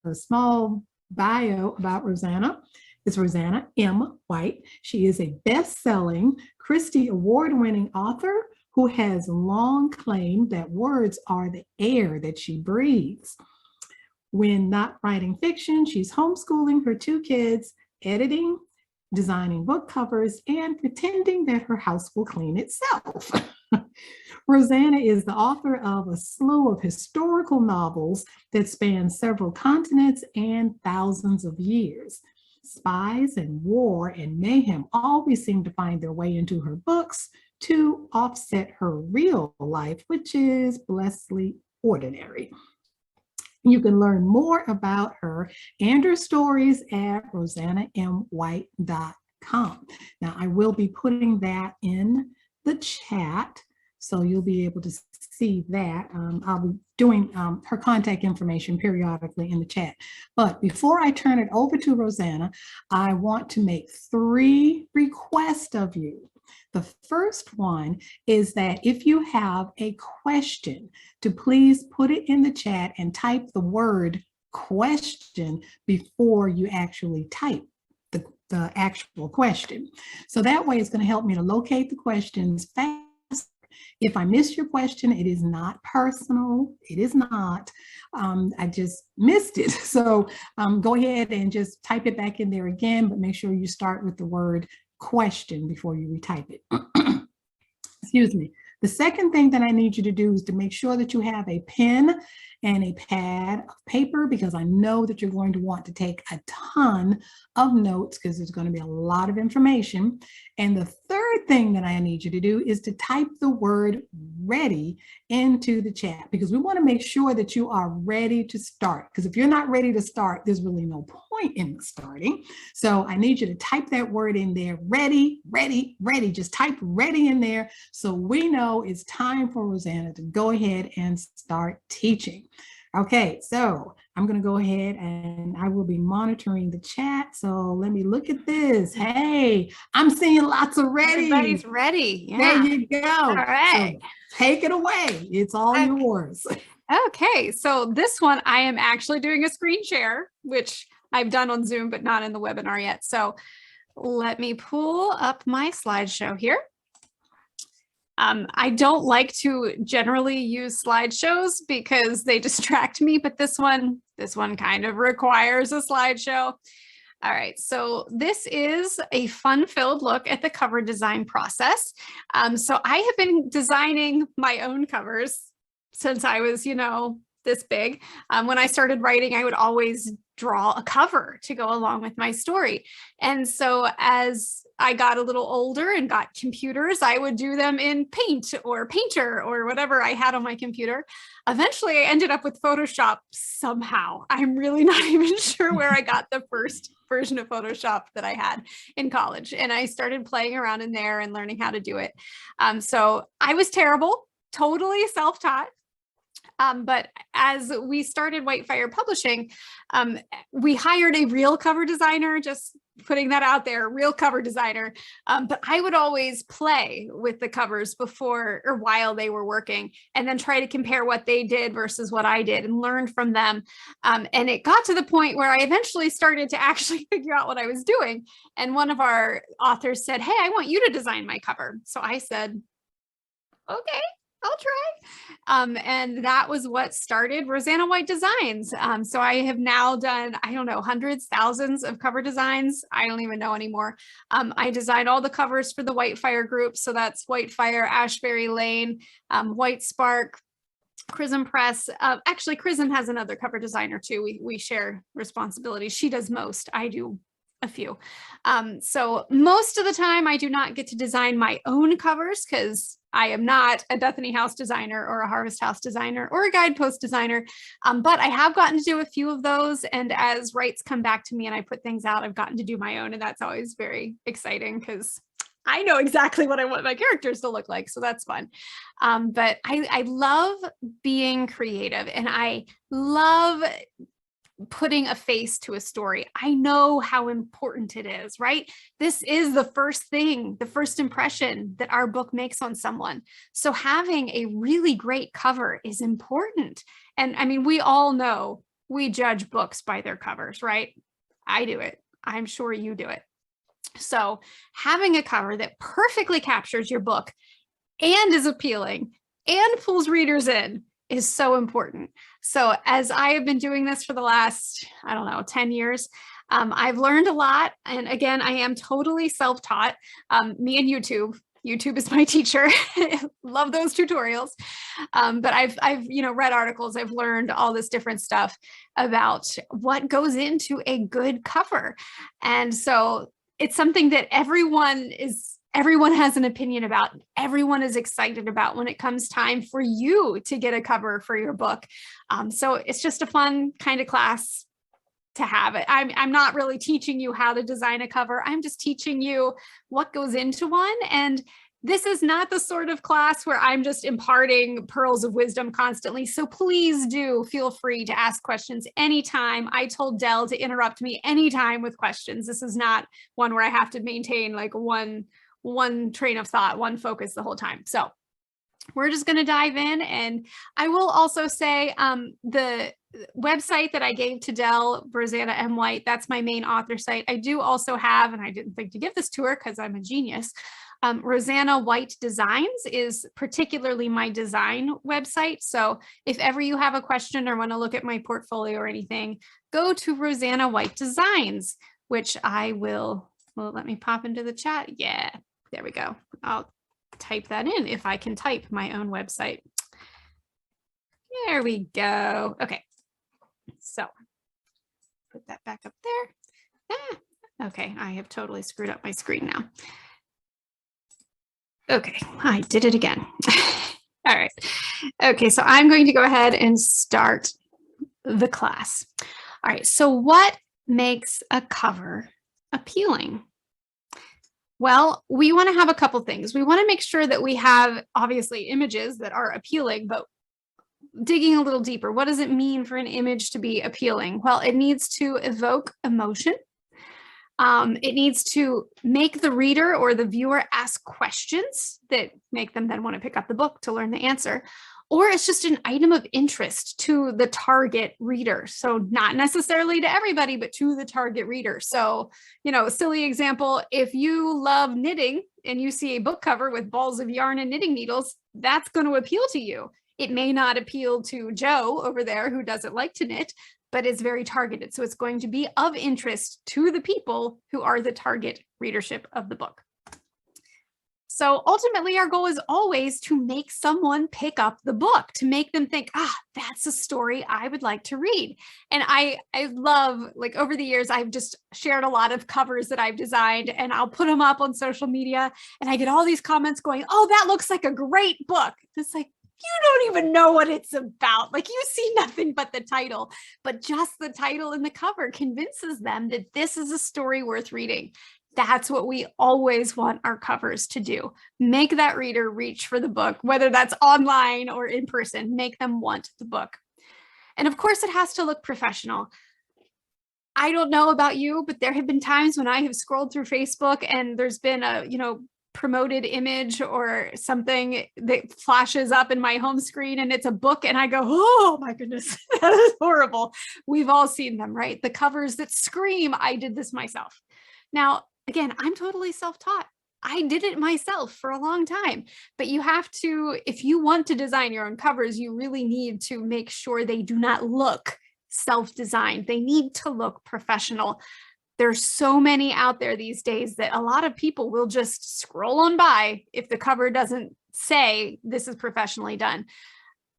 a small bio about Roseanna. It's Roseanna M. White. She is a best-selling Christie Award-winning author who has long claimed that words are the air that she breathes. When not writing fiction, she's homeschooling her two kids, editing, designing book covers, and pretending that her house will clean itself. Roseanna is the author of a slew of historical novels that span several continents and thousands of years. Spies and war and mayhem always seem to find their way into her books to offset her real life, which is blessedly ordinary. You can learn more about her and her stories at rosannamwhite.com. Now, I will be putting that in the chat, so you'll be able to see that. I'll be doing her contact information periodically in the chat. But before I turn it over to Roseanna, I want to make 3 requests of you. The first one is that if you have a question, to please put it in the chat and type the word question before you actually type the actual question. So that way it's going to help me to locate the questions fast. If I missed your question, it is not personal. It is not. I just missed it. So go ahead and just type it back in there again, but make sure you start with the word question before you retype it. Excuse me. The second thing that I need you to do is to make sure that you have a pen and a pad of paper, because I know that you're going to want to take a ton of notes because there's going to be a lot of information. And the third thing that I need you to do is to type the word ready into the chat, because we want to make sure that you are ready to start. Because if you're not ready to start, there's really no point in starting. So I need you to type that word in there, ready, ready, ready. Just type ready in there so we know it's time for Roseanna to go ahead and start teaching. Okay, so I'm going to go ahead and I will be monitoring the chat. So let me look at this. Hey, I'm seeing lots of ready. Everybody's ready. Yeah. There you go. All right. So take it away. It's all yours. Okay, so this one I am actually doing a screen share, which I've done on Zoom, but not in the webinar yet. So let me pull up my slideshow here. I don't like to generally use slideshows because they distract me, but this one kind of requires a slideshow. All right, so this is a fun-filled look at the cover design process. So I have been designing my own covers since I was, this big. When I started writing, I would always draw a cover to go along with my story. And so as I got a little older and got computers, I would do them in Paint or Painter or whatever I had on my computer. Eventually, I ended up with Photoshop somehow. I'm really not even sure where I got the first version of Photoshop that I had in college. And I started playing around in there and learning how to do it. So I was terrible, totally self-taught. But as we started Whitefire Publishing, we hired a real cover designer, just putting that out there, real cover designer. But I would always play with the covers before or while they were working, and then try to compare what they did versus what I did and learn from them. And it got to the point where I eventually started to actually figure out what I was doing. And one of our authors said, "Hey, I want you to design my cover." So I said, "Okay, I'll try." And that was what started Roseanna White Designs. So I have now done, I don't know, hundreds, thousands of cover designs. I don't even know anymore. I designed all the covers for the Whitefire group. So that's Whitefire, Ashbury Lane, White Spark, Chrism Press. Actually, Chrism has another cover designer too. We share responsibilities. She does most. I do a few. So most of the time I do not get to design my own covers because I am not a Bethany House designer or a Harvest House designer or a guidepost designer, but I have gotten to do a few of those. And as rights come back to me and I put things out, I've gotten to do my own. And that's always very exciting because I know exactly what I want my characters to look like. So that's fun. But I love being creative, and I love putting a face to a story. I know how important it is, right? This is the first thing, the first impression that our book makes on someone. So having a really great cover is important. And I mean, we all know we judge books by their covers, right? I do it. I'm sure you do it. So having a cover that perfectly captures your book and is appealing and pulls readers in is so important. So as I have been doing this for the last, I don't know, 10 years, I've learned a lot. And again, I am totally self-taught. Me and YouTube. YouTube is my teacher. Love those tutorials. But I've read articles. I've learned all this different stuff about what goes into a good cover. And so it's something that everyone has an opinion about. Everyone is excited about when it comes time for you to get a cover for your book. So it's just a fun kind of class to have it. I'm not really teaching you how to design a cover. I'm just teaching you what goes into one. And this is not the sort of class where I'm just imparting pearls of wisdom constantly. So please do feel free to ask questions anytime. I told Dell to interrupt me anytime with questions. This is not one where I have to maintain like one train of thought, one focus the whole time. So we're just going to dive in. And I will also say the website that I gave to Dell, Roseanna M. White, that's my main author site. I do also have, and I didn't think to give this to her because I'm a genius, Roseanna White Designs is particularly my design website. So if ever you have a question or want to look at my portfolio or anything, go to Roseanna White Designs, which I will, well, let me pop into the chat. Yeah, there we go. I'll type that in if I can type my own website. There we go. Okay. So put that back up there. Okay, I have totally screwed up my screen now. Okay, I did it again. All right. Okay, so I'm going to go ahead and start the class. All right, so what makes a cover appealing? Well, we want to have a couple things. We want to make sure that we have obviously images that are appealing, but digging a little deeper, what does it mean for an image to be appealing? Well, it needs to evoke emotion. It needs to make the reader or the viewer ask questions that make them then want to pick up the book to learn the answer. Or it's just an item of interest to the target reader. So not necessarily to everybody, but to the target reader. So, silly example, if you love knitting and you see a book cover with balls of yarn and knitting needles, that's going to appeal to you. It may not appeal to Joe over there who doesn't like to knit, but it's very targeted. So it's going to be of interest to the people who are the target readership of the book. So ultimately, our goal is always to make someone pick up the book, to make them think, that's a story I would like to read. And I love, like over the years, I've just shared a lot of covers that I've designed and I'll put them up on social media and I get all these comments going, oh, that looks like a great book. It's like, you don't even know what it's about. Like you see nothing but the title, but just the title and the cover convinces them that this is a story worth reading. That's what we always want our covers to do. Make that reader reach for the book, whether that's online or in person, make them want the book. And of course it has to look professional. I don't know about you, but there have been times when I have scrolled through Facebook and there's been a, promoted image or something that flashes up in my home screen and it's a book and I go, oh my goodness, that is horrible. We've all seen them, right? The covers that scream, I did this myself. Now, again, I'm totally self-taught. I did it myself for a long time, but you have to, if you want to design your own covers, you really need to make sure they do not look self-designed. They need to look professional. There's so many out there these days that a lot of people will just scroll on by if the cover doesn't say this is professionally done.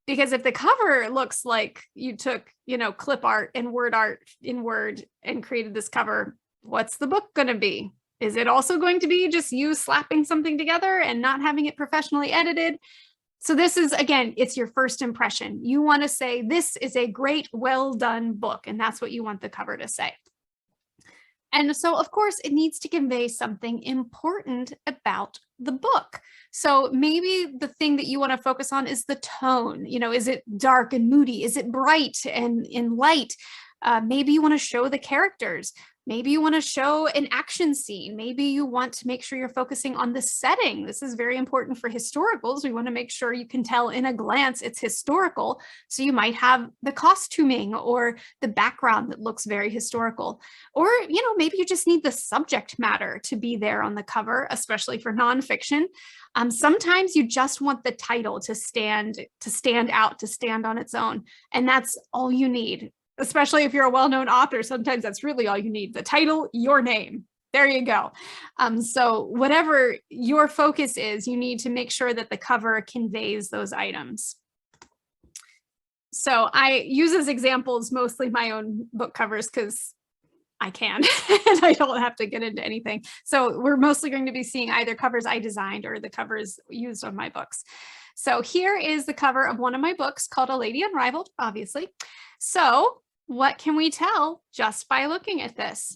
Because if the cover looks like you took, clip art and word art in Word and created this cover, what's the book going to be? Is it also going to be just you slapping something together and not having it professionally edited? So this is, again, it's your first impression. You want to say, this is a great, well done book. And that's what you want the cover to say. And so, of course, it needs to convey something important about the book. So maybe the thing that you want to focus on is the tone. Is it dark and moody? Is it bright and light? Maybe you want to show the characters. Maybe you want to show an action scene. Maybe you want to make sure you're focusing on the setting. This is very important for historicals. We want to make sure you can tell in a glance it's historical. So you might have the costuming or the background that looks very historical. Or, maybe you just need the subject matter to be there on the cover, especially for nonfiction. Sometimes you just want the title to stand out, to stand on its own. And that's all you need. Especially if you're a well-known author, sometimes that's really all you need. The title, your name. There you go. So whatever your focus is, you need to make sure that the cover conveys those items. So I use as examples mostly my own book covers because I can and I don't have to get into anything. So we're mostly going to be seeing either covers I designed or the covers used on my books. So here is the cover of one of my books called A Lady Unrivaled, obviously. So what can we tell just by looking at this?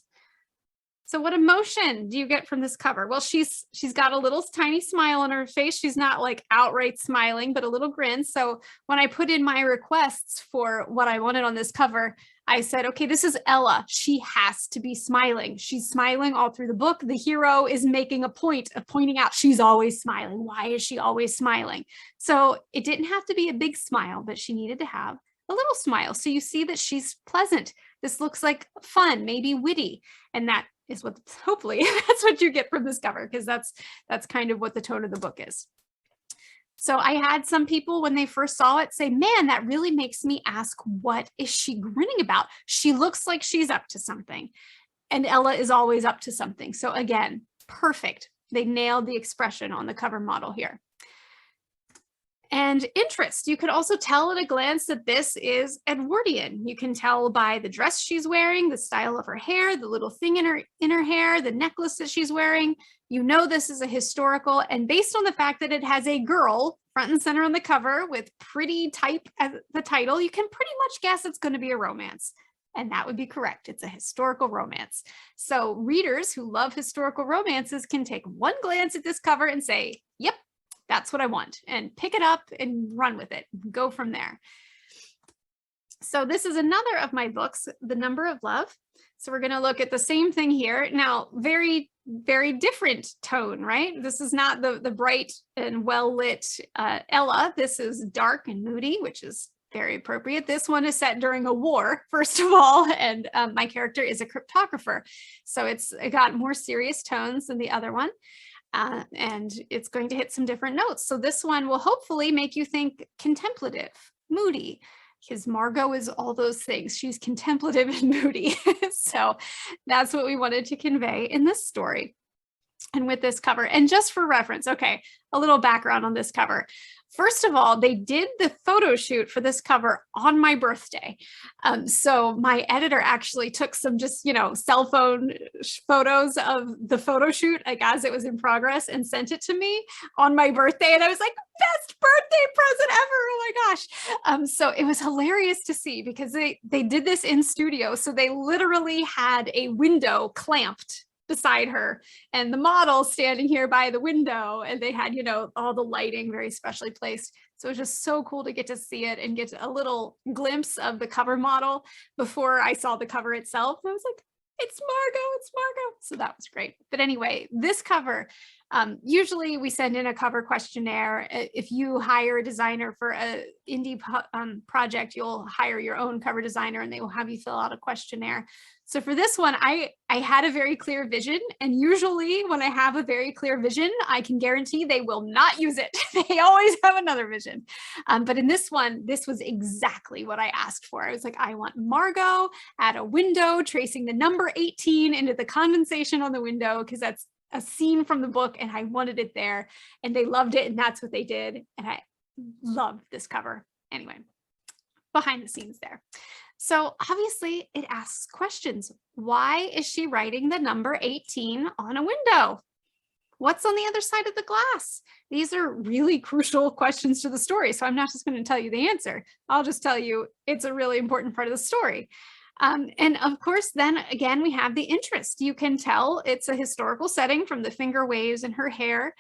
So what emotion do you get from this cover? Well, she's got a little tiny smile on her face. She's not like outright smiling, but a little grin. So when I put in my requests for what I wanted on this cover, I said, okay, this is Ella. She has to be smiling. She's smiling all through the book. The hero is making a point of pointing out she's always smiling. Why is she always smiling? So it didn't have to be a big smile, but she needed to have a little smile. So you see that she's pleasant. This looks like fun, maybe witty. And that is what, hopefully that's what you get from this cover, because that's kind of what the tone of the book is. So I had some people when they first saw it say, man, that really makes me ask, what is she grinning about? She looks like she's up to something. And Ella is always up to something. So again, perfect. They nailed the expression on the cover model here. And interest. You could also tell at a glance that this is Edwardian. You can tell by the dress she's wearing, the style of her hair, the little thing in her hair, the necklace that she's wearing. You know this is a historical, and based on the fact that it has a girl front and center on the cover with pretty type as the title, you can pretty much guess it's going to be a romance. And that would be correct. It's a historical romance. So readers who love historical romances can take one glance at this cover and say, yep, that's what I want, and pick it up and run with it, go from there. So this is another of my books, The Number of Love. So we're going to look at the same thing here. Now, very, very different tone, right? This is not the bright and well-lit Ella. This is dark and moody, which is very appropriate. This one is set during a war, first of all, and my character is a cryptographer. So it got more serious tones than the other one. And it's going to hit some different notes. So this one will hopefully make you think contemplative, moody, because Margot is all those things. She's contemplative and moody. So that's what we wanted to convey in this story and with this cover. And just for reference, okay, a little background on this cover. First of all, they did the photo shoot for this cover on my birthday. So my editor actually took some just, cell phone photos of the photo shoot, like as it was in progress, and sent it to me on my birthday. And I was like, best birthday present ever. Oh my gosh. So it was hilarious to see because they did this in studio. So they literally had a window clamped beside her and the model standing here by the window, and they had all the lighting very specially placed. So it was just so cool to get to see it and get a little glimpse of the cover model before I saw the cover itself. And I was like, it's Margot. So that was great. But anyway, this cover, usually we send in a cover questionnaire. If you hire a designer for an indie project, you'll hire your own cover designer and they will have you fill out a questionnaire. So for this one, I had a very clear vision, and usually when I have a very clear vision, I can guarantee they will not use it. They always have another vision. But in this one, this was exactly what I asked for. I was like, I want Margot at a window tracing the number 18 into the condensation on the window, because that's a scene from the book and I wanted it there, and they loved it, and that's what they did. And I love this cover. Anyway, behind the scenes there. So obviously it asks questions. Why is she writing the number 18 on a window? What's on the other side of the glass? These are really crucial questions to the story. So I'm not just going to tell you the answer. I'll just tell you it's a really important part of the story. And of course, then again, we have the interest. You can tell it's a historical setting from the finger waves in her hair.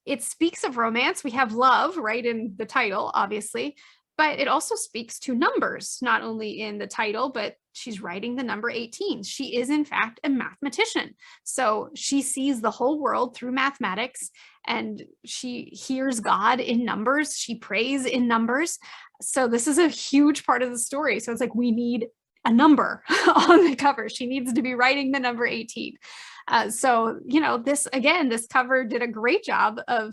It speaks of romance. We have love right in the title, obviously. but it also speaks to numbers, not only in the title, but she's writing the number 18. She is in fact a mathematician. So she sees the whole world through mathematics, and she hears God in numbers. She prays in numbers. So this is a huge part of the story. So it's like, we need a number on the cover. She needs to be writing the number 18. So, you know, this cover did a great job of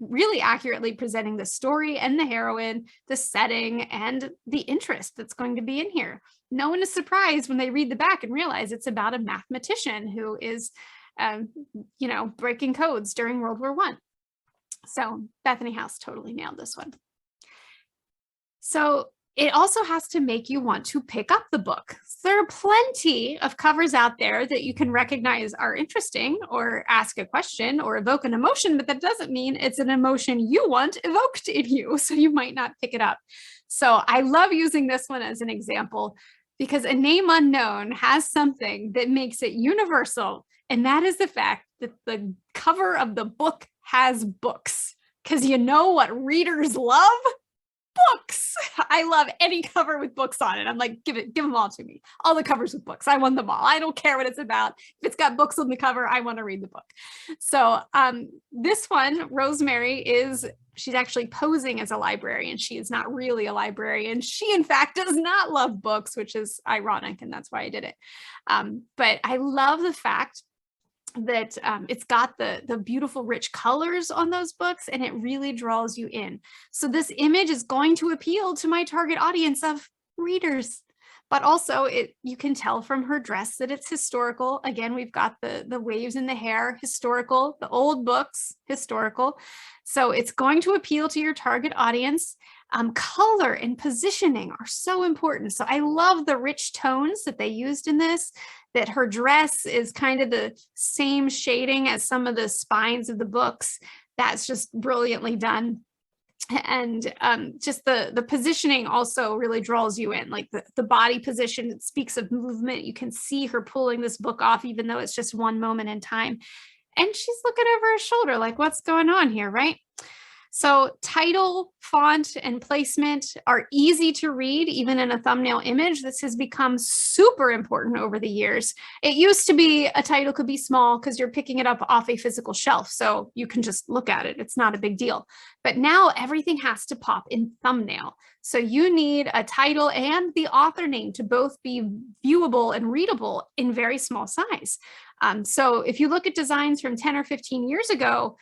really accurately presenting the story and the heroine, the setting, and the interest that's going to be in here. No one is surprised when they read the back and realize it's about a mathematician who is, you know, breaking codes during World War I. So Bethany House totally nailed this one. So it also has to make you want to pick up the book. There are plenty of covers out there that you can recognize are interesting or ask a question or evoke an emotion, but that doesn't mean it's an emotion you want evoked in you, so you might not pick it up. So I love using this one as an example because A Name Unknown has something that makes it universal, and that is the fact that the cover of the book has books, because you know what readers love? Books. I love any cover with books on it. I'm like, give them all to me. All the covers with books. I want them all. I don't care what it's about. If it's got books on the cover, I want to read the book. So this one, Rosemary, she's actually posing as a librarian. She is not really a librarian. She, in fact, does not love books, which is ironic, and that's why I did it. But I love the fact that it's got the beautiful rich colors on those books, and it really draws you in. So this image is going to appeal to my target audience of readers, but also you can tell from her dress that it's historical. Again, we've got the waves in the hair, historical, the old books, historical. So it's going to appeal to your target audience. Color and positioning are so important. So I love the rich tones that they used in this, that her dress is kind of the same shading as some of the spines of the books. That's just brilliantly done. And just the positioning also really draws you in, like the body position. It speaks of movement. You can see her pulling this book off, even though it's just one moment in time. And she's looking over her shoulder like, what's going on here, right? So title, font, and placement are easy to read, even in a thumbnail image. This has become super important over the years. It used to be a title could be small because you're picking it up off a physical shelf, so you can just look at it. It's not a big deal. But now everything has to pop in thumbnail. So you need a title and the author name to both be viewable and readable in very small size. So if you look at designs from 10 or 15 years ago,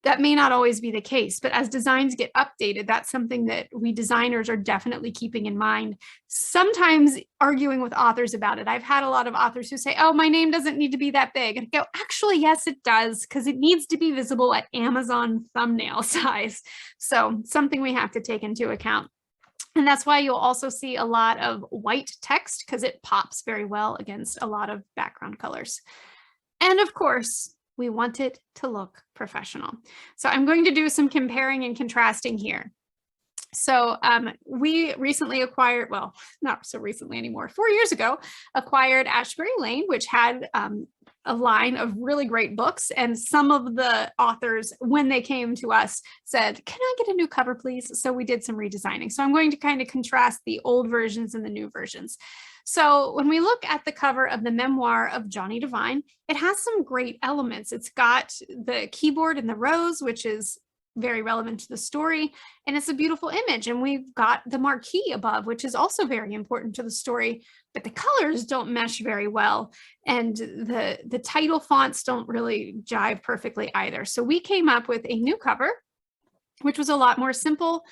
that may not always be the case, but as designs get updated, that's something that we designers are definitely keeping in mind. Sometimes arguing with authors about it. I've had a lot of authors who say, oh, my name doesn't need to be that big. And I go, actually, yes, it does, because it needs to be visible at Amazon thumbnail size. So something we have to take into account. And that's why you'll also see a lot of white text, because it pops very well against a lot of background colors. And of course, we want it to look professional. So I'm going to do some comparing and contrasting here. So we recently acquired, well, not so recently anymore, 4 years ago, acquired Ashbury Lane, which had a line of really great books. And some of the authors, when they came to us, said, can I get a new cover, please? So we did some redesigning. So I'm going to kind of contrast the old versions and the new versions. So when we look at the cover of the memoir of Johnny Devine, it has some great elements. It's got the keyboard and the rose, which is very relevant to the story, and it's a beautiful image. And we've got the marquee above, which is also very important to the story, but the colors don't mesh very well. And the title fonts don't really jive perfectly either. So we came up with a new cover, which was a lot more simple.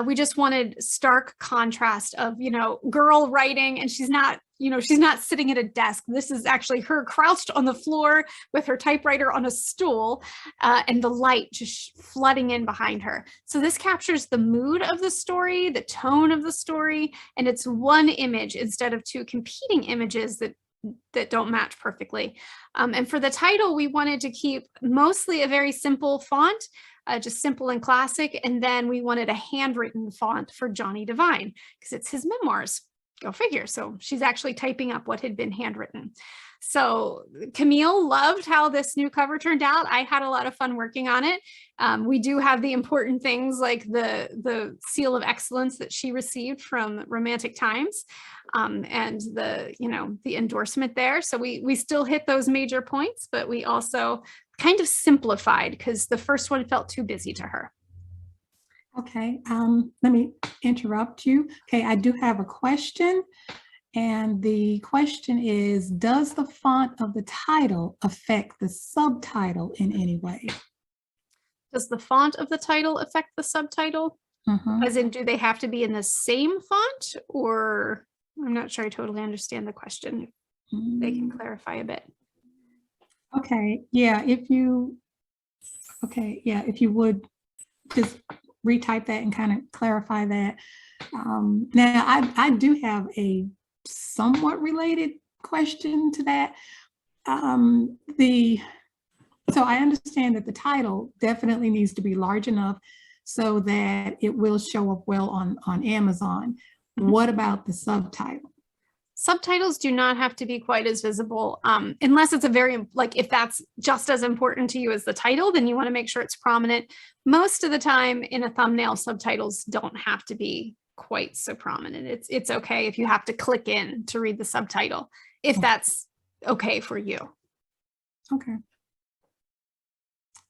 We just wanted stark contrast of, girl writing, and she's not sitting at a desk. This is actually her crouched on the floor with her typewriter on a stool, and the light just flooding in behind her. So this captures the mood of the story, the tone of the story, and it's one image instead of two competing images that don't match perfectly. And for the title, we wanted to keep mostly a very simple font, just simple and classic. And then we wanted a handwritten font for Johnny Devine because it's his memoirs. Go figure. So she's actually typing up what had been handwritten. So Camille loved how this new cover turned out. I had a lot of fun working on it. We do have the important things like the seal of excellence that she received from Romantic Times, and the endorsement there. So we still hit those major points, but we also kind of simplified because the first one felt too busy to her. Okay, let me interrupt you. Okay, I do have a question. And the question is, does the font of the title affect the subtitle in any way? Does the font of the title affect the subtitle? Mhm. As in, do they have to be in the same font? Or I'm not sure I totally understand the question. They can clarify a bit. Okay, yeah, if you would just retype that and kind of clarify that. Now, I do have a somewhat related question to that. So I understand that the title definitely needs to be large enough so that it will show up well on Amazon. What about the subtitle? Subtitles do not have to be quite as visible, unless it's if that's just as important to you as the title, then you want to make sure it's prominent. Most of the time in a thumbnail, subtitles don't have to be quite so prominent. It's okay if you have to click in to read the subtitle, if that's okay for you. Okay.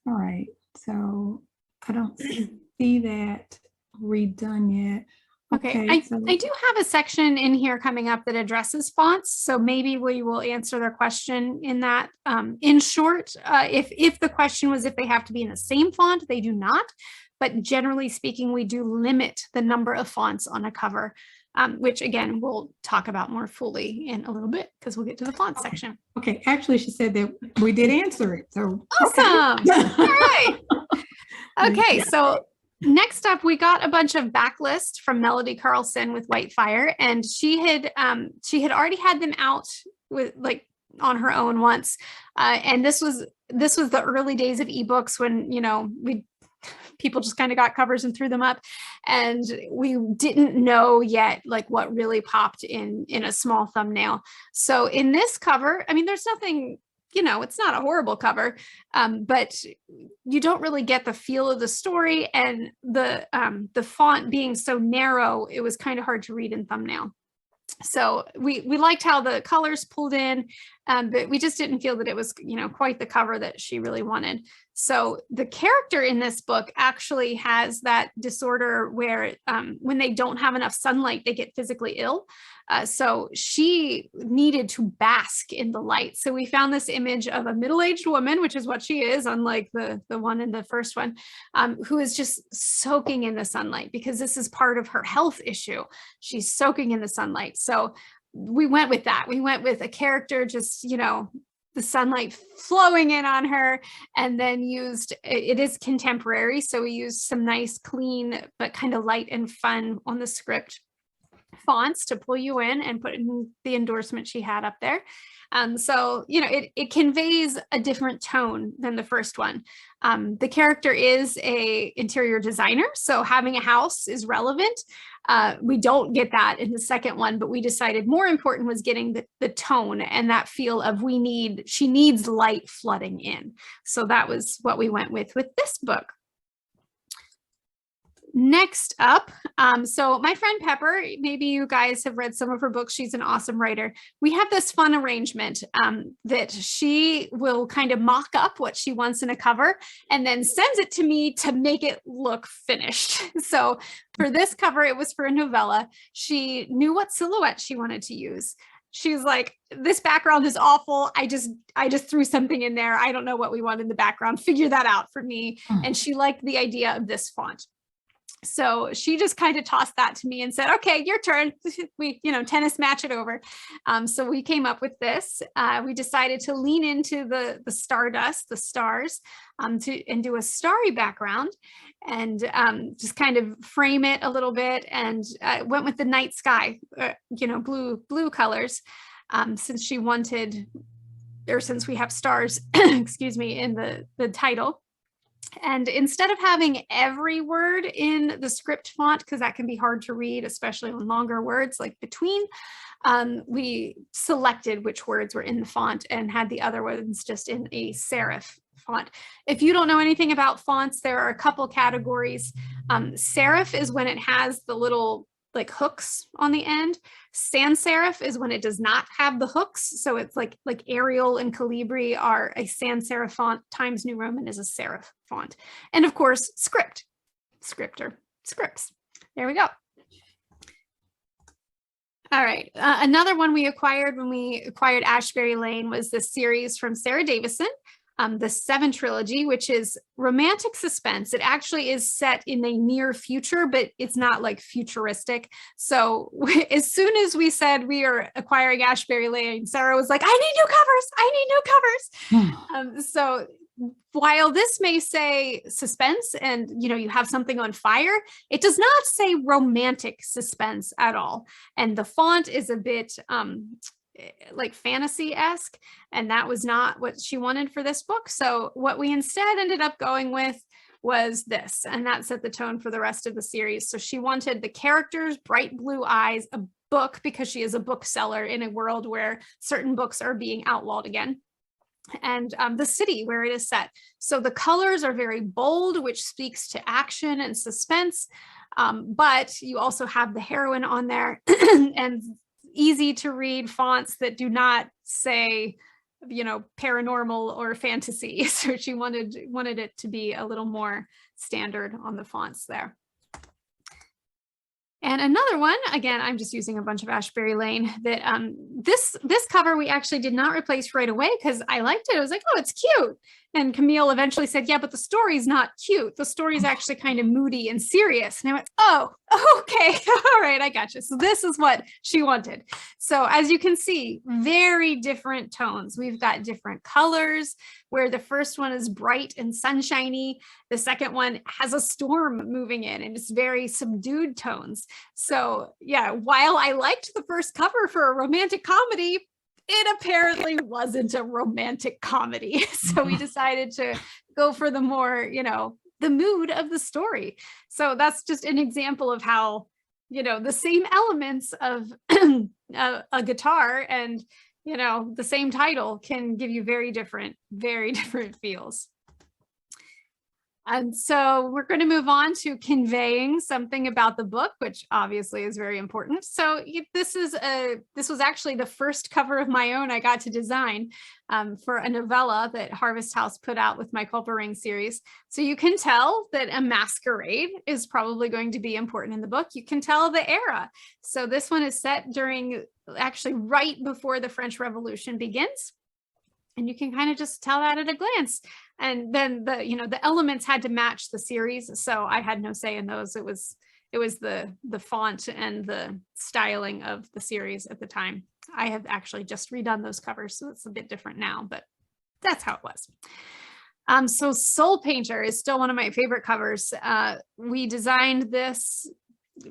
All right. So I don't see that redone yet. Okay, I do have a section in here coming up that addresses fonts, so maybe we will answer their question in that. In short, if the question was if they have to be in the same font, they do not. But generally speaking, we do limit the number of fonts on a cover, which again, we'll talk about more fully in a little bit because we'll get to the font section. Okay, actually, she said that we did answer it. So awesome. Okay. All right. Okay, so next up, we got a bunch of backlist from Melody Carlson with Whitefire, and she had already had them out with on her own once, and this was the early days of ebooks when people just kind of got covers and threw them up, and we didn't know yet what really popped in a small thumbnail. So in this cover, I mean, there's nothing. It's not a horrible cover, but you don't really get the feel of the story, and the font being so narrow, it was kind of hard to read in thumbnail. So we liked how the colors pulled in, but we just didn't feel that it was, quite the cover that she really wanted. So the character in this book actually has that disorder where when they don't have enough sunlight, they get physically ill. So she needed to bask in the light. So we found this image of a middle-aged woman, which is what she is, unlike the one in the first one, who is just soaking in the sunlight because this is part of her health issue. She's soaking in the sunlight. So we went with that. We went with a character just, the sunlight flowing in on her, and then it is contemporary. So we used some nice, clean, but kind of light and fun on the script fonts to pull you in and put in the endorsement she had up there. So, it conveys a different tone than the first one. The character is a interior designer, so having a house is relevant. We don't get that in the second one, but we decided more important was getting the tone and that feel of she needs light flooding in. So that was what we went with this book. Next up, so my friend Pepper, maybe you guys have read some of her books. She's an awesome writer. We have this fun arrangement that she will kind of mock up what she wants in a cover and then sends it to me to make it look finished. So for this cover, it was for a novella. She knew what silhouette she wanted to use. She's like, this background is awful. I just threw something in there. I don't know what we want in the background. Figure that out for me. And she liked the idea of this font. So she just kind of tossed that to me and said, okay, your turn. We, tennis match it over. So we came up with this. We decided to lean into the stardust, the stars, and do a starry background and just kind of frame it a little bit, and went with the night sky, blue colors, since we have stars, excuse me, in the title. And instead of having every word in the script font, because that can be hard to read, especially on longer words like between, we selected which words were in the font and had the other ones just in a serif font. If you don't know anything about fonts, there are a couple categories. Serif is when it has the little like hooks on the end. Sans serif is when it does not have the hooks. So it's like Arial and Calibri are a sans serif font, Times New Roman is a serif font. And of course, scripts. There we go. All right. Another one we acquired when we acquired Ashbury Lane was this series from Sarah Davison, the 7 trilogy, which is romantic suspense. It actually is set in a near future, but it's not like futuristic. So as soon as we said we are acquiring Ashbury Lane, Sarah was like, I need new covers. I need new covers. So while this may say suspense and, you know, you have something on fire, it does not say romantic suspense at all. And the font is a bit like fantasy-esque, and that was not what she wanted for this book. So what we instead ended up going with was this, and that set the tone for the rest of the series. So she wanted the characters, bright blue eyes, a book, because she is a bookseller in a world where certain books are being outlawed again, and the city where it is set. So the colors are very bold, which speaks to action and suspense, but you also have the heroine on there and easy to read fonts that do not say, you know, paranormal or fantasy. So she wanted it to be a little more standard on the fonts there. And another one, again, I'm just using a bunch of Ashbury Lane, that this cover we actually did not replace right away because I liked it. I was like, oh, it's cute. And Camille eventually said, yeah, but the story's not cute. The story's actually kind of moody and serious. And I went, oh, okay. All right, I got you. So this is what she wanted. So as you can see, very different tones. We've got different colors, where the first one is bright and sunshiny. The second one has a storm moving in, and it's very subdued tones. So yeah, while I liked the first cover for a romantic comedy, it apparently wasn't a romantic comedy. So we decided to go for the more, you know, the mood of the story. So that's just an example of how, you know, the same elements of a guitar and, you know, the same title can give you very different feels. And so we're going to move on to conveying something about the book, which obviously is very important. So this was actually the first cover of my own I got to design for a novella that Harvest House put out with my Culper Ring series. So you can tell that a masquerade is probably going to be important in the book. You can tell the era. So this one is set during, actually right before the French Revolution begins. And you can kind of just tell that at a glance. And then the elements had to match the series. So I had no say in those. It was the font and the styling of the series at the time. I have actually just redone those covers, so it's a bit different now, but that's how it was. So Soul Painter is still one of my favorite covers. We designed this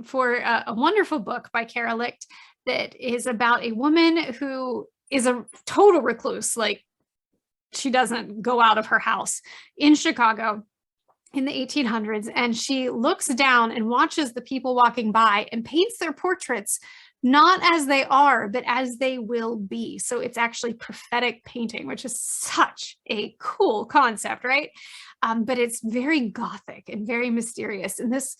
for a wonderful book by Kara Licht that is about a woman who is a total recluse. Like, she doesn't go out of her house in Chicago in the 1800s. And she looks down and watches the people walking by and paints their portraits, not as they are, but as they will be. So it's actually prophetic painting, which is such a cool concept, right? But it's very Gothic and very mysterious. And this,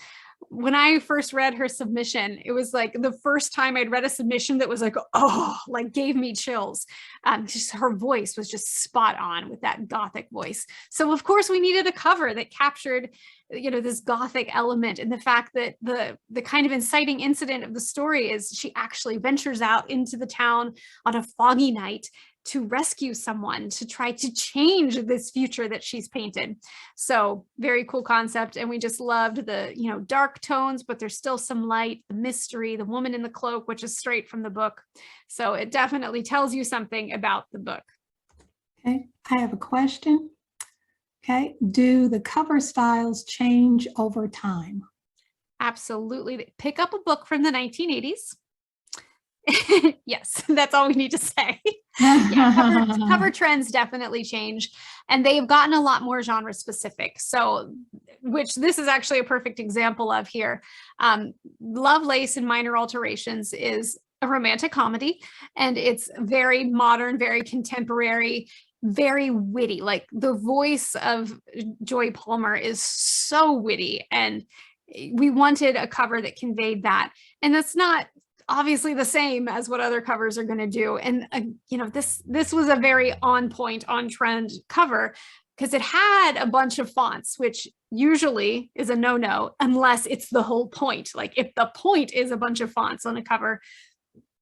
when I first read her submission, it was like the first time I'd read a submission that was like, oh, like gave me chills. Just her voice was just spot on with that Gothic voice. So of course we needed a cover that captured, you know, this Gothic element, and the fact that the kind of inciting incident of the story is she actually ventures out into the town on a foggy night to rescue someone, to try to change this future that she's painted. So very cool concept. And we just loved the, you know, dark tones, but there's still some light, the mystery, the woman in the cloak, which is straight from the book. So it definitely tells you something about the book. Okay, I have a question. Okay, do the cover styles change over time? Absolutely. Pick up a book from the 1980s. Yes, that's all we need to say. Yeah, cover trends definitely change, and they've gotten a lot more genre specific. So, which this is actually a perfect example of here. Lovelace and Minor Alterations is a romantic comedy, and it's very modern, very contemporary, very witty. Like the voice of Joy Palmer is so witty, and we wanted a cover that conveyed that. And that's not obviously the same as what other covers are going to do. And you know, this was a very on point, on trend cover because it had a bunch of fonts, which usually is a no-no unless it's the whole point. Like if the point is a bunch of fonts on a cover.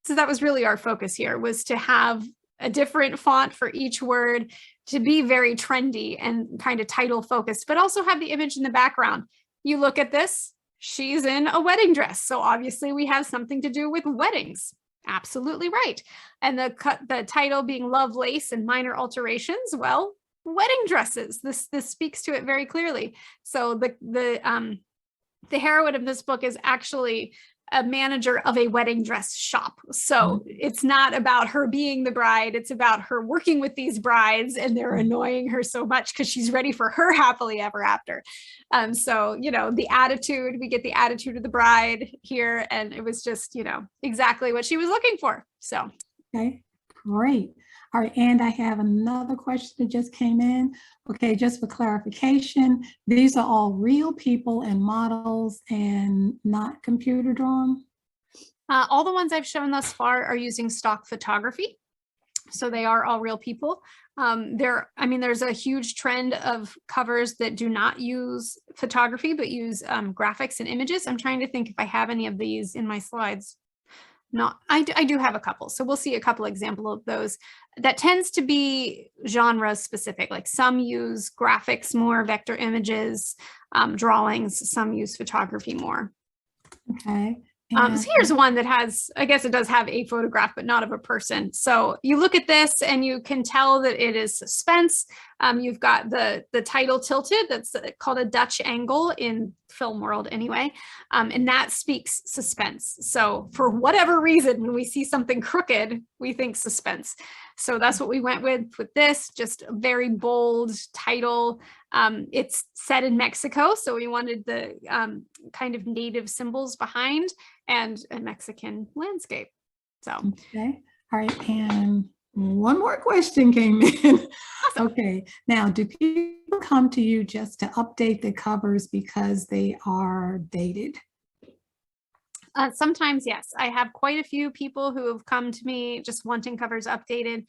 So that was really our focus here, was to have a different font for each word, to be very trendy and kind of title focused, but also have the image in the background. You look at this, she's in a wedding dress. So obviously we have something to do with weddings. Absolutely right. And the title being Lovelace and Minor Alterations, well, wedding dresses. This speaks to it very clearly. So the heroine of this book is actually a manager of a wedding dress shop. So it's not about her being the bride. It's about her working with these brides, and they're annoying her so much because she's ready for her happily ever after. So, you know, we get the attitude of the bride here. And it was just, you know, exactly what she was looking for. So. Okay, great. All right, and I have another question that just came in. Okay, just for clarification, these are all real people and models and not computer drawn? All the ones I've shown thus far are using stock photography. So they are all real people. There's a huge trend of covers that do not use photography, but use graphics and images. I'm trying to think if I have any of these in my slides. I do have a couple. So we'll see a couple examples of those. That tends to be genre specific. Like some use graphics more, vector images, drawings, some use photography more. Okay. So here's one that has, I guess it does have a photograph, but not of a person. So you look at this and you can tell that it is suspense. You've got the title tilted. That's called a Dutch angle in film world anyway. And that speaks suspense. So for whatever reason, when we see something crooked, we think suspense. So that's what we went with this, just a very bold title. It's set in Mexico. So we wanted the kind of native symbols behind and a Mexican landscape. So. Okay. All right. And one more question came in. Awesome. Okay. Now, do people come to you just to update the covers because they are dated? Sometimes, yes. I have quite a few people who have come to me just wanting covers updated.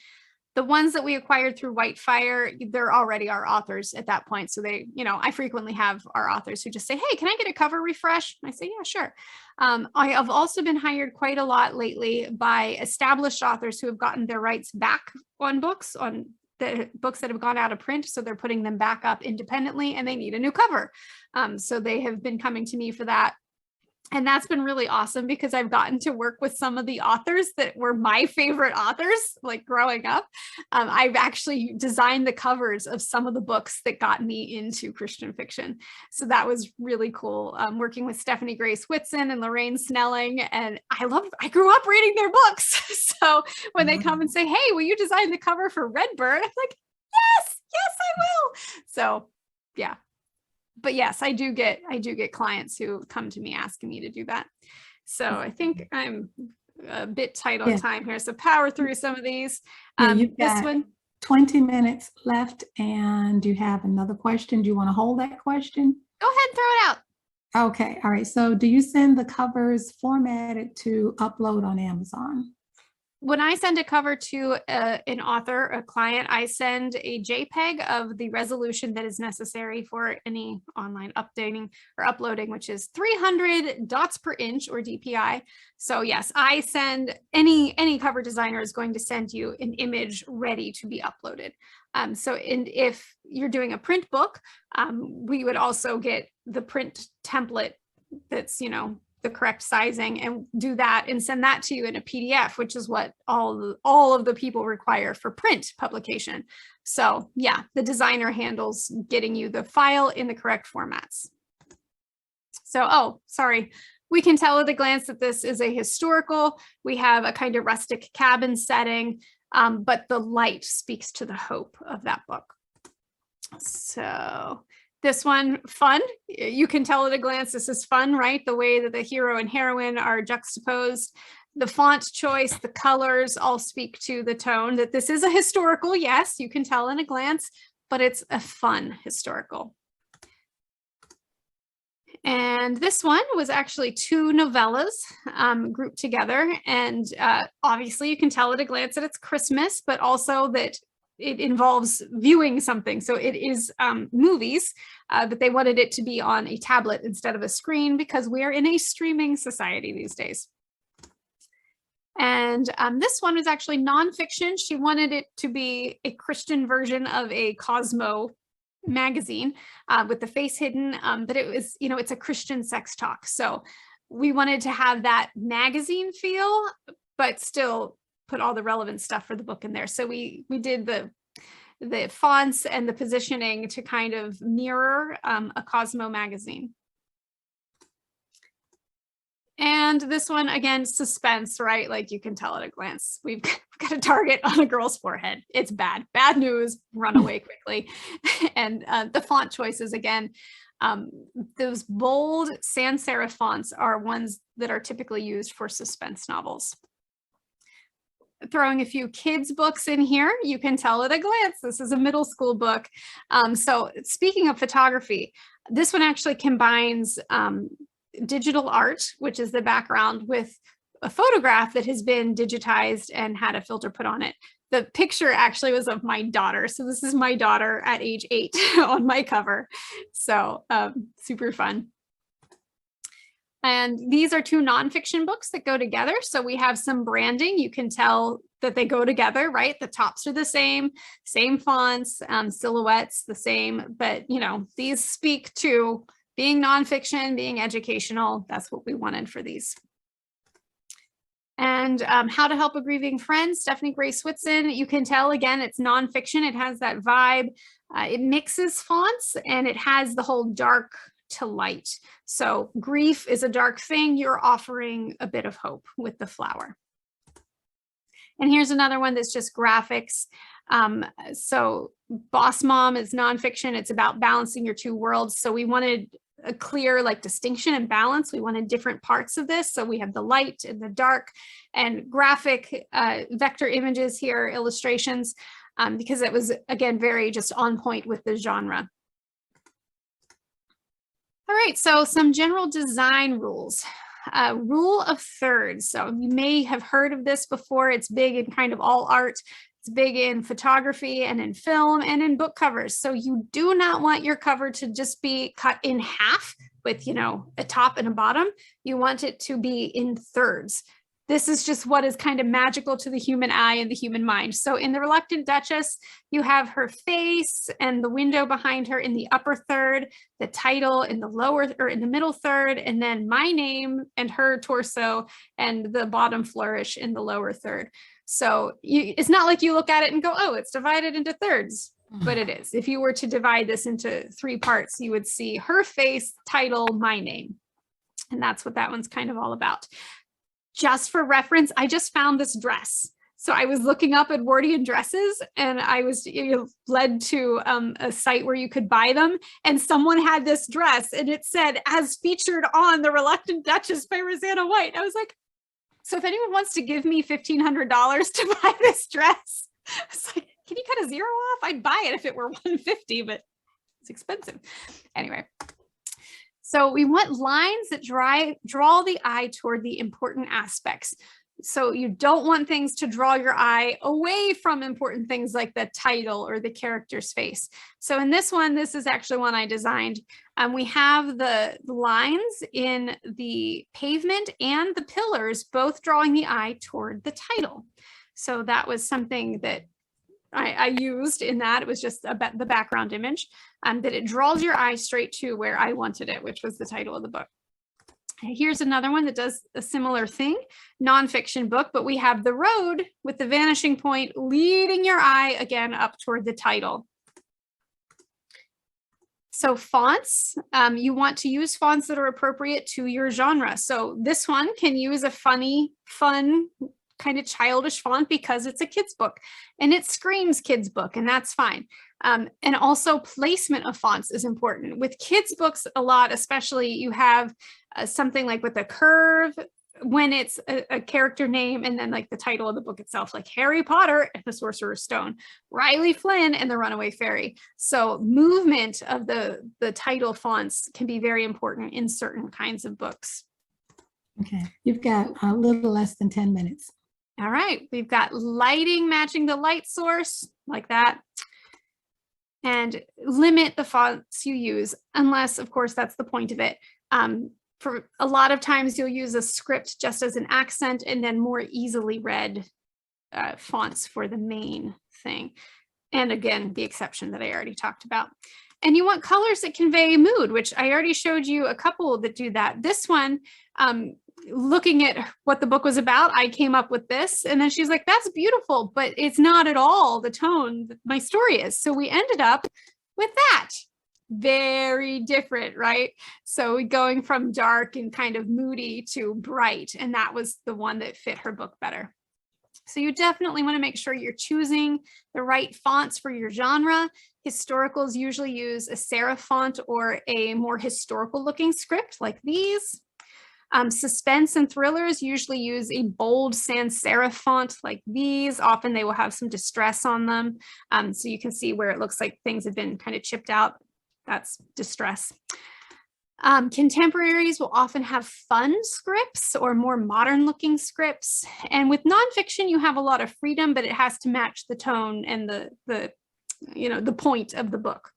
The ones that we acquired through Whitefire, they're already our authors at that point. So they, you know, I frequently have our authors who just say, hey, can I get a cover refresh? And I say, yeah, sure. I have also been hired quite a lot lately by established authors who have gotten their rights back on books, on the books that have gone out of print. So they're putting them back up independently and they need a new cover. So they have been coming to me for that. And that's been really awesome because I've gotten to work with some of the authors that were my favorite authors, like growing up. I've actually designed the covers of some of the books that got me into Christian fiction. So that was really cool. Working with Stephanie Grace Whitson and Lorraine Snelling. And I grew up reading their books. So when they come and say, hey, will you design the cover for Redbird? I'm like, yes, I will. So yeah. But yes, I do get clients who come to me asking me to do that. So I think I'm a bit tight on time here. So power through some of these. You've this got one, 20 minutes left, and you have another question. Do you want to hold that question? go ahead and throw it out. Okay. All right. So do you send the covers formatted to upload on Amazon? When I send a cover to an author, a client, I send a JPEG of the resolution that is necessary for any online updating or uploading, which is 300 dots per inch or DPI. So yes, I send any cover designer is going to send you an image ready to be uploaded. And if you're doing a print book, we would also get the print template that's, the correct sizing and do that and send that to you in a PDF, which is what all of the people require for print publication. So yeah, the designer handles getting you the file in the correct formats. So, sorry. We can tell at a glance that this is a historical. We have a kind of rustic cabin setting. but the light speaks to the hope of that book. So this one, fun. You can tell at a glance this is fun, right? The way that the hero and heroine are juxtaposed. The font choice, the colors all speak to the tone that this is a historical. Yes, you can tell in a glance, but it's a fun historical. And this one was actually 2 novellas grouped together. And obviously you can tell at a glance that it's Christmas, but also that it involves viewing something. So it is movies, but they wanted it to be on a tablet instead of a screen because we are in a streaming society these days. And this one was actually nonfiction. She wanted it to be a Christian version of a Cosmo magazine with the face hidden, but it was, you know, it's a Christian sex talk. So we wanted to have that magazine feel, but still put all the relevant stuff for the book in there. So we did the fonts and the positioning to kind of mirror a Cosmo magazine. And this one, again, suspense, right? Like you can tell at a glance. We've got a target on a girl's forehead. It's bad. Bad news. Run away quickly. And the font choices, again, those bold sans serif fonts are ones that are typically used for suspense novels. Throwing a few kids books in here, you can tell at a glance this is a middle school book. So speaking of photography, this one actually combines digital art, which is the background, with a photograph that has been digitized and had a filter put on it. The picture actually was of my daughter. So this is my daughter at age 8 on my cover. So super fun. And these are 2 nonfiction books that go together. So we have some branding. You can tell that they go together, right? The tops are the same fonts, silhouettes the same, but you know, these speak to being nonfiction, being educational. That's what we wanted for these. And How to Help a Grieving Friend, Stephanie Grace Whitson. You can tell, again, it's nonfiction. It has that vibe. It mixes fonts and it has the whole dark to light. So grief is a dark thing. You're offering a bit of hope with the flower. And here's another one that's just graphics. So Boss Mom is nonfiction. It's about balancing your 2 worlds. So we wanted a clear like distinction and balance. We wanted different parts of this. So we have the light and the dark and graphic vector images here, illustrations, because it was, again, very just on point with the genre. All right, so some general design rules. Rule of thirds. So you may have heard of this before. It's big in kind of all art. It's big in photography and in film and in book covers. So you do not want your cover to just be cut in half with, you know, a top and a bottom. You want it to be in thirds. This is just what is kind of magical to the human eye and the human mind. So in The Reluctant Duchess, you have her face and the window behind her in the upper third, the title in the lower or in the middle third, and then my name and her torso and the bottom flourish in the lower third. So it's not like you look at it and go, oh, it's divided into thirds, but it is. If you were to divide this into 3 parts, you would see her face, title, my name. And that's what that one's kind of all about. Just for reference, I just found this dress. So I was looking up Edwardian dresses and I was led to a site where you could buy them. And someone had this dress and it said, as featured on The Reluctant Duchess by Roseanna White. I was like, so if anyone wants to give me $1,500 to buy this dress, I was like, can you cut a 0 off? I'd buy it if it were $150, but it's expensive. Anyway. So we want lines that draw the eye toward the important aspects. So you don't want things to draw your eye away from important things like the title or the character's face. So in this one, this is actually one I designed. We have the lines in the pavement and the pillars, both drawing the eye toward the title. So that was something that I used in that. It was just the background image, that it draws your eye straight to where I wanted it, which was the title of the book. Here's another one that does a similar thing, nonfiction book, but we have the road with the vanishing point leading your eye again up toward the title. So fonts, you want to use fonts that are appropriate to your genre. So this one can use a fun kind of childish font because it's a kid's book and it screams kid's book, and that's fine. And also placement of fonts is important. With kids books a lot, especially, you have something like with a curve when it's a character name and then like the title of the book itself, like Harry Potter and the Sorcerer's Stone, Riley Flynn and the Runaway Fairy. So movement of the title fonts can be very important in certain kinds of books. Okay, you've got a little less than 10 minutes. All right, we've got lighting matching the light source like that. And limit the fonts you use, unless, of course, that's the point of it. For a lot of times you'll use a script just as an accent and then more easily read fonts for the main thing. And again, the exception that I already talked about. And you want colors that convey mood, which I already showed you a couple that do that. This one, looking at what the book was about, I came up with this. And then she's like, that's beautiful, but it's not at all the tone that my story is. So we ended up with that. Very different, right? So going from dark and kind of moody to bright, and that was the one that fit her book better. So you definitely want to make sure you're choosing the right fonts for your genre. Historicals usually use a serif font or a more historical looking script like these. Suspense and thrillers usually use a bold sans serif font like these. Often they will have some distress on them. So you can see where it looks like things have been kind of chipped out. That's distress. Contemporaries will often have fun scripts or more modern looking scripts. And with nonfiction, you have a lot of freedom, but it has to match the tone and the point of the book.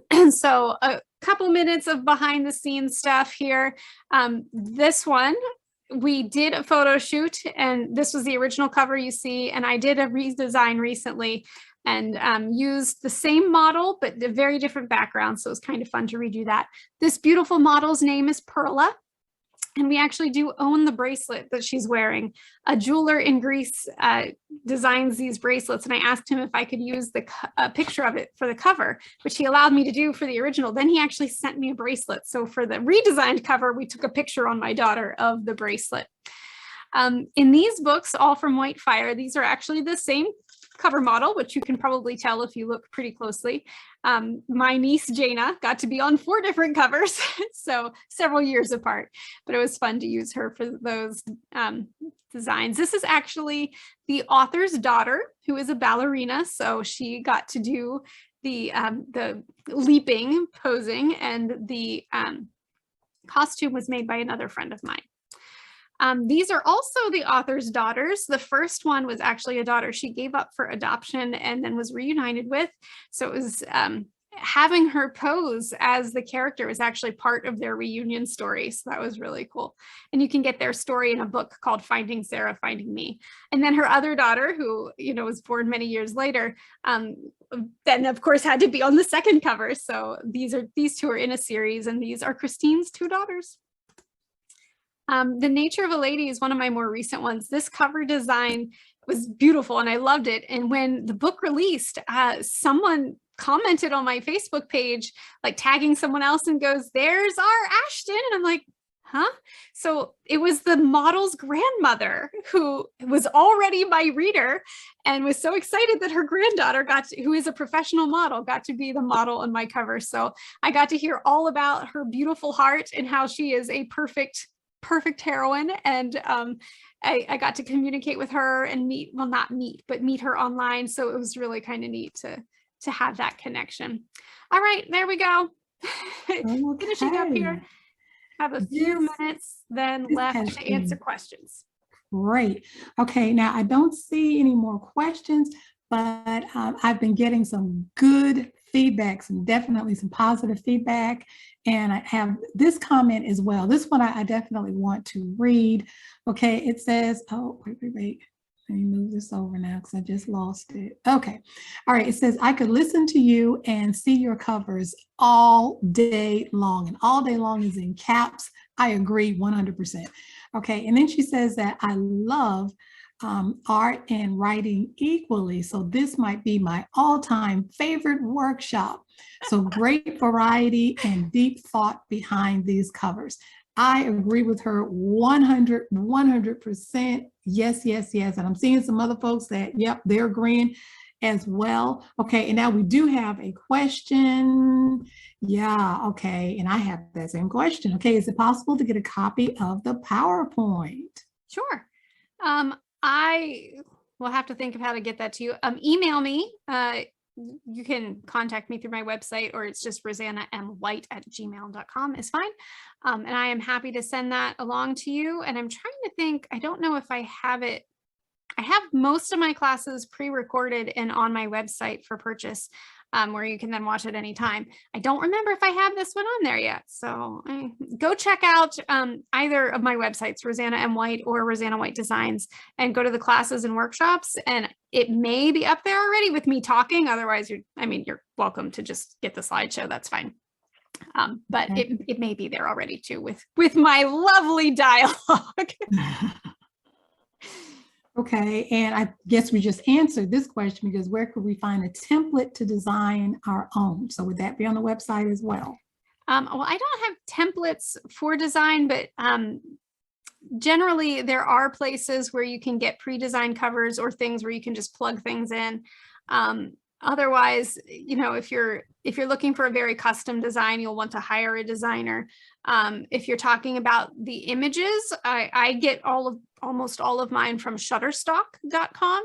And so a couple minutes of behind the scenes stuff here. This one, we did a photo shoot, and this was the original cover you see, and I did a redesign recently and used the same model, but a very different background. So it was kind of fun to redo that. This beautiful model's name is Perla. And we actually do own the bracelet that she's wearing. A jeweler in Greece designs these bracelets, and I asked him if I could use the picture of it for the cover, which he allowed me to do for the original. Then he actually sent me a bracelet. So for the redesigned cover, we took a picture on my daughter of the bracelet. In these books, all from White Fire, these are actually the same cover model, which you can probably tell if you look pretty closely. My niece Jana got to be on 4 different covers, so several years apart, but it was fun to use her for those designs. This is actually the author's daughter, who is a ballerina, so she got to do the leaping, posing, and the costume was made by another friend of mine. These are also the author's daughters. The first one was actually a daughter she gave up for adoption and then was reunited with. So it was having her pose as the character was actually part of their reunion story. So that was really cool. And you can get their story in a book called Finding Sarah, Finding Me. And then her other daughter, who was born many years later, then of course had to be on the second cover. So these two are in a series, and these are Christine's 2 daughters. The Nature of a Lady is one of my more recent ones. This cover design was beautiful and I loved it. And when the book released, someone commented on my Facebook page, like tagging someone else, and goes, "There's our Ashton." And I'm like, huh? So it was the model's grandmother, who was already my reader and was so excited that her granddaughter who is a professional model, got to be the model on my cover. So I got to hear all about her beautiful heart and how she is a perfect heroine. And I got to communicate with her and meet her online. So it was really kind of neat to have that connection. All right, there we go. Okay. Finishing up here. Have a few minutes then left to answer questions. Great. Okay, now I don't see any more questions, but I've been getting some good feedback, definitely some positive feedback. And I have this comment as well. This one I definitely want to read. Okay, it says, oh, wait. Let me move this over now because I just lost it. Okay. All right. It says, I could listen to you and see your covers all day long. And all day long is in caps. I agree 100%. Okay. And then she says that I love art and writing equally. So this might be my all-time favorite workshop. So great variety and deep thought behind these covers. I agree with her 100%. Yes, yes, yes. And I'm seeing some other folks that, yep, they're agreeing as well. Okay, and now we do have a question. Yeah, okay, and I have that same question. Okay, is it possible to get a copy of the PowerPoint? Sure. I will have to think of how to get that to you. Email me. You can contact me through my website, or it's just rosannamwhite@gmail.com is fine. And I am happy to send that along to you. And I'm trying to think, I don't know if I have it. I have most of my classes pre-recorded and on my website for purchase, where you can then watch at any time. I don't remember if I have this one on there yet. So go check out either of my websites, Roseanna M. White or Roseanna White Designs, and go to the classes and workshops. And it may be up there already with me talking. Otherwise, you're welcome to just get the slideshow. That's fine. But Okay. it may be there already too with my lovely dialogue. Okay, and I guess we just answered this question, because where could we find a template to design our own? So would that be on the website as well? Well, I don't have templates for design, but generally there are places where you can get pre-designed covers or things where you can just plug things in. Otherwise, if you're looking for a very custom design, you'll want to hire a designer. If you're talking about the images, I get almost all of mine from shutterstock.com.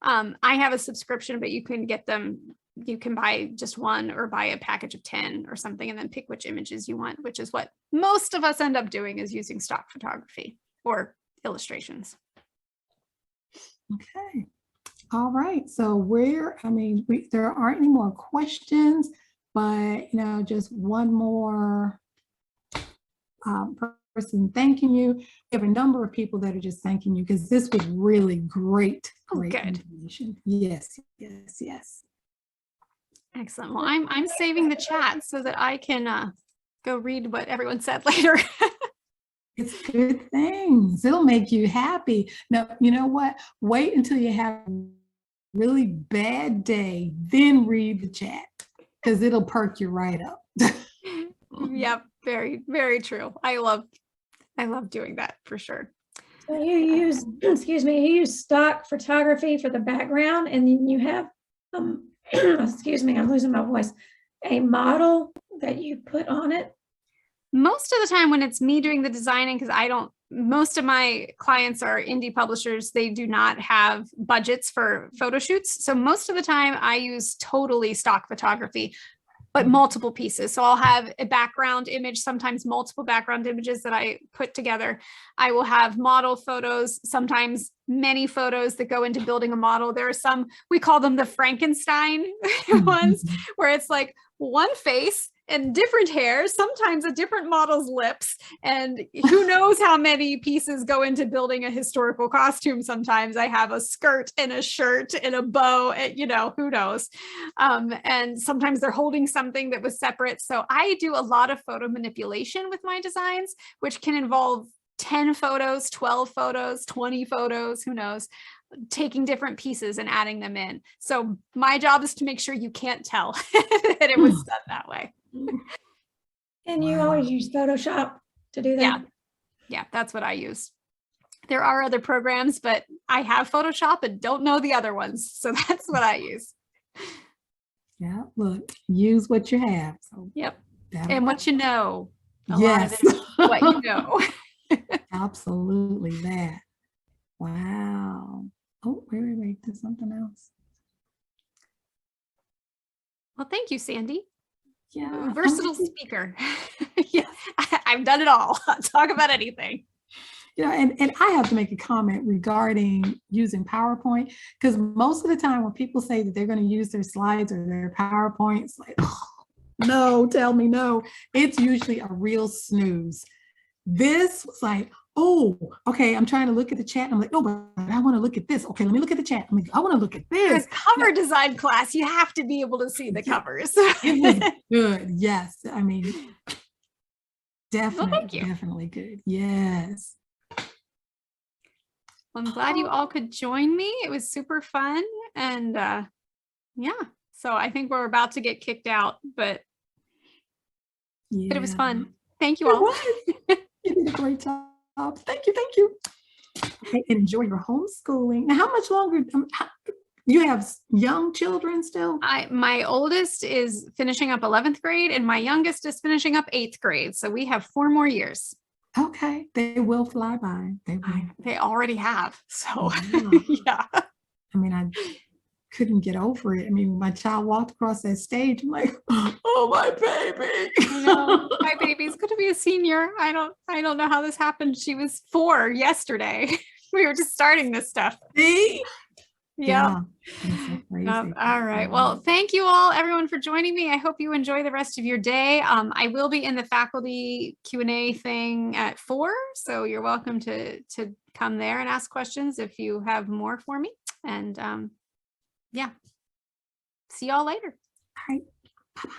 I have a subscription, but you can get them. You can buy just one or buy a package of 10 or something, and then pick which images you want, which is what most of us end up doing, is using stock photography or illustrations. Okay. All right. So there aren't any more questions, but just one more person thanking you. We have a number of people that are just thanking you, because this was really great information. Yes, yes, yes. Excellent. Well, I'm saving the chat so that I can go read what everyone said later. It's good things. It'll make you happy. Now, you know what? Wait until you have a really bad day, then read the chat, because it'll perk you right up. Yep. Very, very true. I love doing that for sure. So you use, excuse me, you use stock photography for the background, and then you have, excuse me, I'm losing my voice, a model that you put on it. Most of the time when it's me doing the designing, because most of my clients are indie publishers, they do not have budgets for photo shoots. So most of the time I use totally stock photography, but multiple pieces. So I'll have a background image, sometimes multiple background images that I put together. I will have model photos, sometimes many photos that go into building a model. There are some, we call them the Frankenstein ones, where it's like one face and different hair, sometimes a different model's lips, and who knows how many pieces go into building a historical costume. Sometimes I have a skirt and a shirt and a bow, and, who knows. And sometimes they're holding something that was separate. So I do a lot of photo manipulation with my designs, which can involve 10 photos, 12 photos, 20 photos, who knows, taking different pieces and adding them in. So my job is to make sure you can't tell that it was done that way. And you always use Photoshop to do that? Yeah, that's what I use. There are other programs, but I have Photoshop and don't know the other ones. So that's what I use. Yeah, look, use what you have. So yep. And what you know. Yes. What you know. Absolutely that. Wow. Oh, wait, there's something else. Well, thank you, Sandy. Yeah. Versatile speaker. Yeah, I've done it all. I'll talk about anything. And I have to make a comment regarding using PowerPoint, because most of the time when people say that they're going to use their slides or their PowerPoints, like, oh, no, tell me no. It's usually a real snooze. This was like, oh, okay, I'm trying to look at the chat. I'm like, oh, but I want to look at this. Okay, let me look at the chat. I'm like, I want to look at this. A cover design class, you have to be able to see the covers. It was good. Yes. I mean, definitely, well, definitely good. Yes. Well, I'm glad you all could join me. It was super fun. And yeah, so I think we're about to get kicked out, but it was fun. Thank you all. You did a great job. Thank you. Thank you. Okay, enjoy your homeschooling. Now, how much longer? You have young children still? My oldest is finishing up 11th grade and my youngest is finishing up 8th grade. So we have 4 more years. Okay, they will fly by. They will. They already have. So Wow. yeah. I mean, I couldn't get over it. I mean, when my child walked across that stage, I'm like, oh, my baby. I know. My baby's going to be a senior. I don't know how this happened. She was 4 yesterday. We were just starting this stuff. See? Yeah. That's so crazy. All right. Well, thank you all, everyone, for joining me. I hope you enjoy the rest of your day. I will be in the faculty Q&A thing at 4, so you're welcome to come there and ask questions if you have more for me. And yeah, see y'all later. All right. Bye-bye.